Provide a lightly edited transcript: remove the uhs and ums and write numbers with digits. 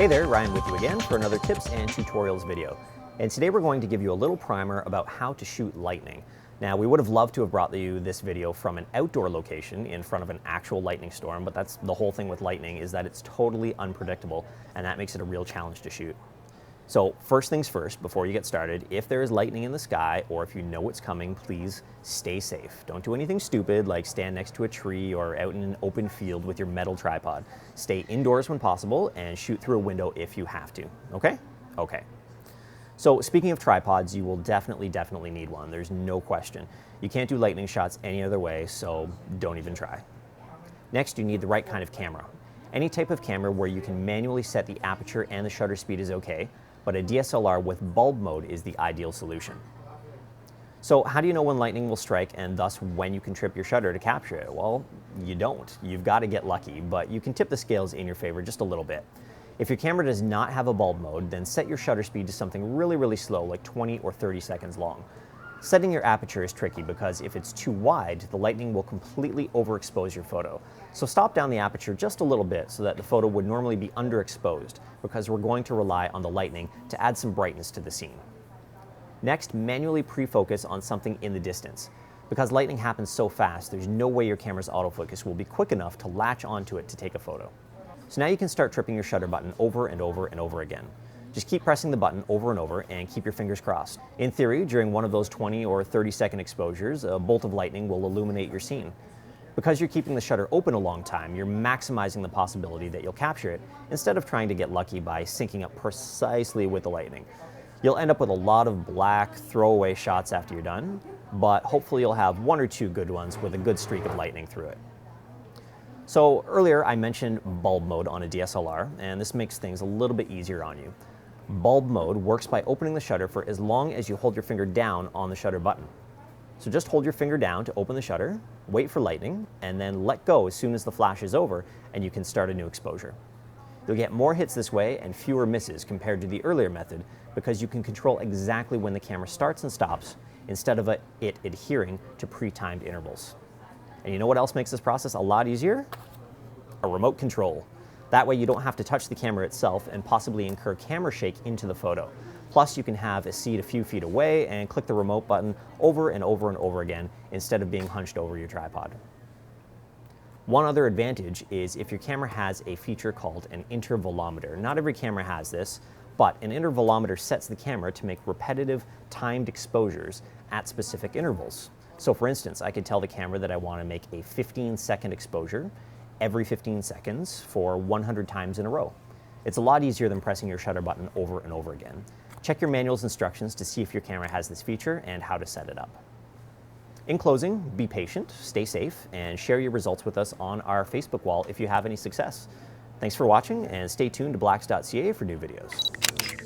Hey there, Ryan with you again for another tips and tutorials video. And today we're going to give you a little primer about how to shoot lightning. Now, we would have loved to have brought you this video from an outdoor location in front of an actual lightning storm, but that's the whole thing with lightning, is that it's totally unpredictable, and that makes it a real challenge to shoot. So first things first, before you get started, if there is lightning in the sky or if you know it's coming, please stay safe. Don't do anything stupid like stand next to a tree or out in an open field with your metal tripod. Stay indoors when possible and shoot through a window if you have to, okay? Okay. So speaking of tripods, you will definitely need one. There's no question. You can't do lightning shots any other way, so don't even try. Next, you need the right kind of camera. Any type of camera where you can manually set the aperture and the shutter speed is okay, but a DSLR with bulb mode is the ideal solution. So how do you know when lightning will strike and thus when you can trip your shutter to capture it? Well, you don't. You've got to get lucky, but you can tip the scales in your favor just a little bit. If your camera does not have a bulb mode, then set your shutter speed to something really slow, like 20 or 30 seconds long. Setting your aperture is tricky because if it's too wide, the lightning will completely overexpose your photo. So stop down the aperture just a little bit so that the photo would normally be underexposed, because we're going to rely on the lightning to add some brightness to the scene. Next, manually pre-focus on something in the distance. Because lightning happens so fast, there's no way your camera's autofocus will be quick enough to latch onto it to take a photo. So now you can start tripping your shutter button over and over again. Just keep pressing the button over and over and keep your fingers crossed. In theory, during one of those 20 or 30-second exposures, a bolt of lightning will illuminate your scene. Because you're keeping the shutter open a long time, you're maximizing the possibility that you'll capture it instead of trying to get lucky by syncing up precisely with the lightning. You'll end up with a lot of black throwaway shots after you're done, but hopefully you'll have one or two good ones with a good streak of lightning through it. So earlier I mentioned bulb mode on a DSLR, and this makes things a little bit easier on you. Bulb mode works by opening the shutter for as long as you hold your finger down on the shutter button. So just hold your finger down to open the shutter, wait for lightning, and then let go as soon as the flash is over and you can start a new exposure. You'll get more hits this way and fewer misses compared to the earlier method because you can control exactly when the camera starts and stops instead of it adhering to pre-timed intervals. And you know what else makes this process a lot easier? A remote control. That way you don't have to touch the camera itself and possibly incur camera shake into the photo. Plus you can have a seat a few feet away and click the remote button over and over again instead of being hunched over your tripod. One other advantage is if your camera has a feature called an intervalometer. Not every camera has this, but an intervalometer sets the camera to make repetitive timed exposures at specific intervals. So for instance, I could tell the camera that I want to make a 15-second exposure every 15 seconds for 100 times in a row. It's a lot easier than pressing your shutter button over and over again. Check your manual's instructions to see if your camera has this feature and how to set it up. In closing, be patient, stay safe, and share your results with us on our Facebook wall if you have any success. Thanks for watching, and stay tuned to blacks.ca for new videos.